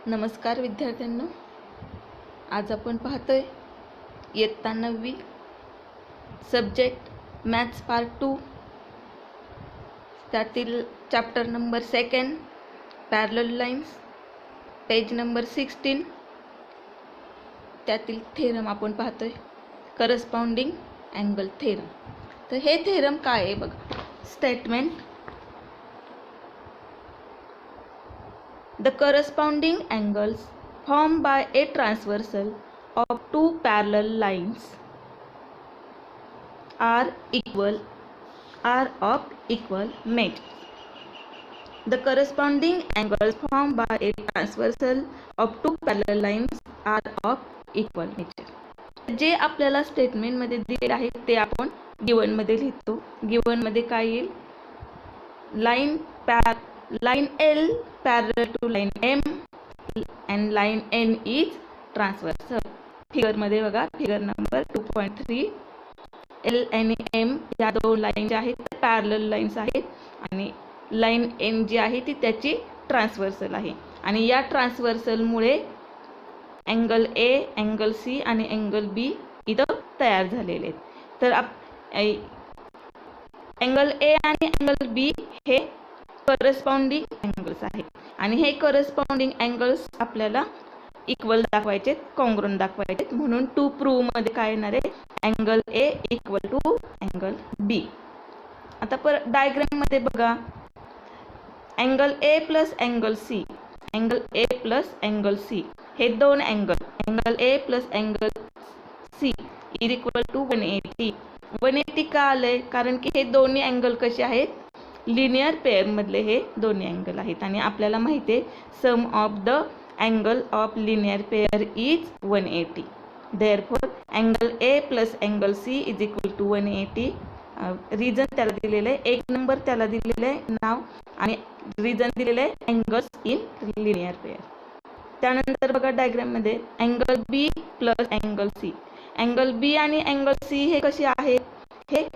नमस्कार विद्यार्थ्यांनो, आज आपण पाहतोय इयत्ता 9वी सब्जेक्ट मॅथ्स पार्ट 2 त्यातील chapter number 2 parallel lines, page number 16 त्यातील थेरम आपण पाहतोय करस्पॉन्डिंग अँगल थेरम. तर हे थेरम काय आहे बघा. Statement: The corresponding angles formed by a transversal of two parallel lines are of equal measure. The corresponding angles formed by a transversal of two parallel lines are of equal measure. जे आपल्याला statement मध्ये दिले आहे ते आपण given मध्ये लिहितो. Given मध्ये काय येईल? line L parallel to line M and line N is transversal. Figure मध्ये बघा, फिगर नंबर 2.3 L आणि M या दोन लाईन ज्या आहेत पॅरलल लाईन्स आहेत आणि लाईन N जी आहे ती त्याची ट्रान्सव्हर्सल आहे आणि या ट्रान्सव्हर्सल मुळे अँगल A, अँगल C आणि अँगल B इथं तयार झालेले आहेत. तर अँगल A आणि अँगल B हे करस्पॉन्डिंग अँगल्स आहेत आणि हे करस्पॉन्डिंग अँगल्स आपल्याला इक्वल दाखवायचे, कॉन्ग्रुएंट दाखवायचे. म्हणून टू प्रूव्ह मध्ये काय येणार आहे? Angle A equal to angle B. आता डायग्राम मध्ये बघा, angle A plus angle C, angle A plus angle C हे दोन angle A plus angle C is equal to 180. 180 का आलंय? कारण की हे दोन्ही अँगल कसे आहेत? लिनियर पेअर मधले हे दोन्ही अँगल आहेत आणि आपल्याला माहिती आहे sum of the angle of linear pair is 180. Therefore angle A plus angle C is equal to 180. Reason त्याला दिलेलं आहे, एक नंबर त्याला दिलेलं आहे नाव आणि रिजन दिलेलं आहे अँगल्स इन लिनियर पेअर. त्यानंतर बघा डायग्राम मध्ये angle B plus angle C, angle B आणि अँगल C हे कसे आहेत? हे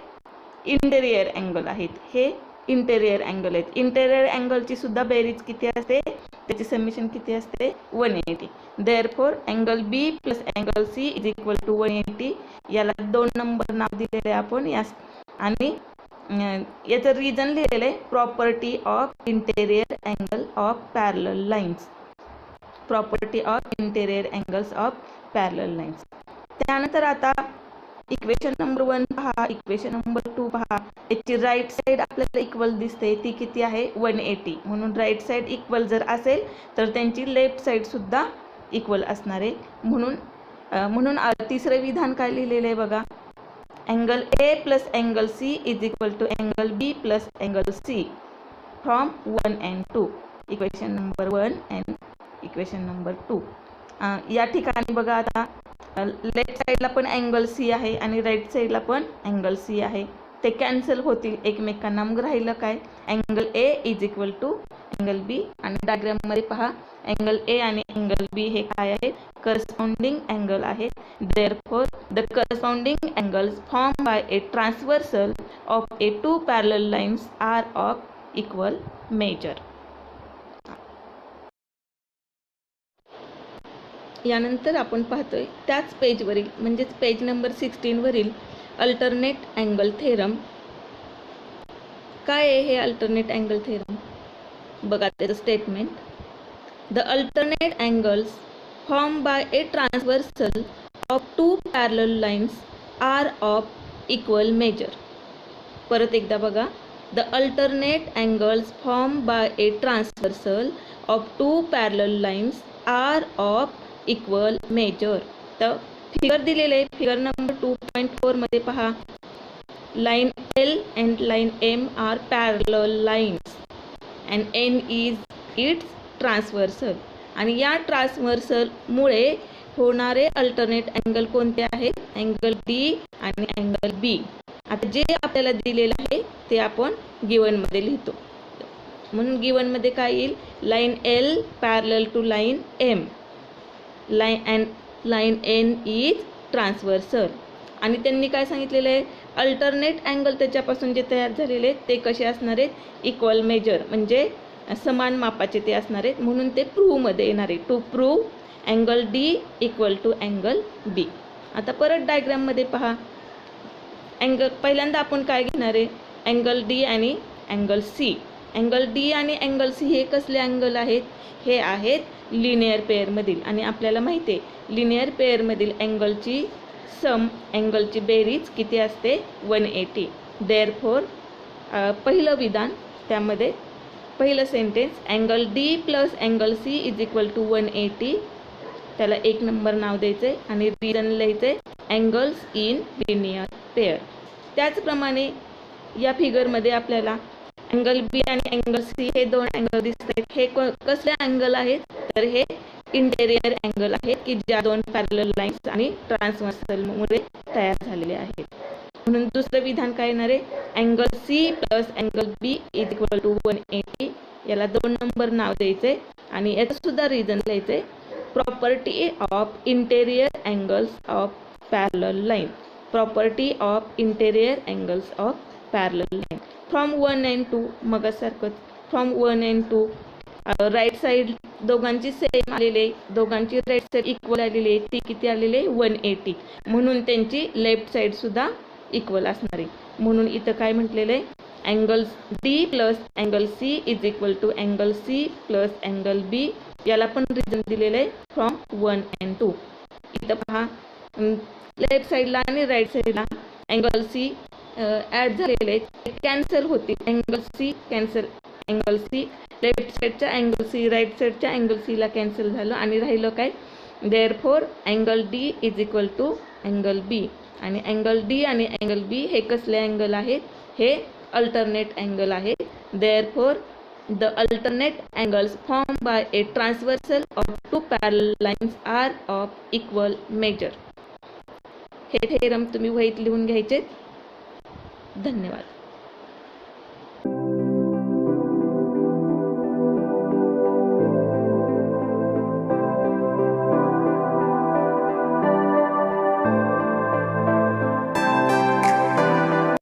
इंटेरियर अँगल आहेत. हे इंटेरियर अँगल आहेत. इंटेरियर अँगलची सुद्धा बेरीज किती असते? त्याची समेशन किती असते? 180. Therefore angle B plus angle C is equal to 180. याला दोन नंबर नाव दिलेले आपण यास आणि याचं रिजन लिहिलेलं आहे property of interior angle of parallel lines. Property of interior angles of parallel lines. त्यानंतर आता इक्वेशन नंबर 1 पहा, इक्वेशन नंबर 2 पहा. याची राईट साइड आपल्याला इक्वल दिसते, ती किती आहे? 180. म्हणून राईट साइड इक्वल जर असेल तर त्यांची लेफ्ट साइड सुद्धा इक्वल असणार आहे. म्हणून तिसरं विधान काय लिहिलेलं आहे बघा, angle A plus angle C is equal to angle B plus angle C from 1 and 2. Equation number 1 and equation number 2. या ठिकाणी बघा आता लेफ्ट साइडला पण अँगल C आहे आणि राईट साइडला पण अँगल C आहे. ते कॅन्सल होतील एकमेकांना. मग राहिलं काय? Angle A is equal to angle B आणि डायग्राम मध्ये पहा अँगल A आणि अँगल B हे काय आहेत? करस्पॉन्डिंग अँगल आहेत. Therefore the corresponding angles form by a transversal of a two parallel lines are of equal measure. यानंतर आपण पाहतोय त्याच पेजवरील म्हणजेच पेज नंबर 16 वरील अल्टरनेट अँगल थेरम. काय आहे हे अल्टरनेट अँगल थेरम? बघा त्याचं statement: the alternate angles form by a transversal of two parallel lines are of equal measure. परत एकदा बघा, the alternate angles form by a transversal of two parallel lines are of equal measure. तर figure दिलेले आहे, figure number 2.4 मध्ये पहा, line L and line M are parallel lines and N is its transversal. आणि या transversal मुळे होणारे alternate angle कोणते आहेत? अँगल D आणि अँगल B. आता जे आपल्याला दिलेलं आहे ते आपण गिवन मध्ये लिहितो. म्हणून गिवन मध्ये काय येईल? Line L parallel to line M, line N is transversal. आणि त्यांनी काय सांगितलेलं आहे? अल्टरनेट अँगल त्याच्यापासून जे तयार झालेले ते कसे असणार आहेत? Equal major. म्हणजे समान मापाचे ते असणार आहेत, म्हणून ते प्रूव्हमध्ये येणार आहे. To prove angle D equal to angle B. आता परत डायग्राममध्ये पहा, पहिल्यांदा आपण काय घेणार आहे, अँगल डी आणि अँगल सी. अँगल डी आणि अँगल सी हे कसले अँगल आहेत, हे आहेत लिनियर पेअरमधील. आणि आपल्याला माहिती आहे लिनियर पेअरमधील अँगलची अँगलची बेरीज किती असते, 180. देअरफॉर पहिलं विधान, त्यामध्ये पहिलं sentence, angle D plus angle C is equal to 180. त्याला 1 नंबर नाव द्यायचं आहे आणि रिजन लिहायचं आहे अँगल्स इन लिनियर पेअर. त्याचप्रमाणे या फिगरमध्ये आपल्याला अँगल बी आणि अँगल सी हे 2 अँगल दिसत आहेत. हे कसले अँगल आहेत, तर हे इंटेरियर अँगल आहेत की ज्या 2 पॅरलल लाईन्स आणि ट्रान्सव्हर्सलमुळे तयार झालेले आहेत. म्हणून दुसरं विधान काय येणार आहे, angle C plus angle B is equal to 180. याला 2 नंबर नाव द्यायचं आहे आणि याचं सुद्धा रिझन लिहायचं आहे, property of interior angles of parallel line. Property of interior angles of parallel line from 1 and 2. मगासारखंच फ्रॉम 1 and 2 राईट साईड दोघांची सेम आलेली आहे, दोघांची राईट साईड इक्वल आलेली आहे. ती किती आलेली आहे, 180. म्हणून त्यांची लेफ्ट साईड सुद्धा इक्वल असणार आहे. म्हणून इथं काय म्हटलेलं आहे, angle D plus angle C is equal to angle C plus angle B. याला पण रिझन दिलेलं आहे फ्रॉम 1 and 2. इथं पहा, लेफ्ट साईडला आणि राईट साईडला अँगल सी ॲड झालेले आहेत, कॅन्सल होतील. Angle C cancel, angle C left साईडच्या अँगल सी राईट साईडच्या अँगल सीला कॅन्सल झालं आणि राहिलं काय, therefore angle D is equal to angle B. आणि अँगल डी आणि अँगल बी हे कसले अँगल आहेत, हे अल्टरनेट अँगल आहेत. Therefore the alternate angles form by a transversal of 2 parallel lines are of equal measure. हे थेरम तुम्ही वहीत लिहून घ्यायचे. धन्यवाद.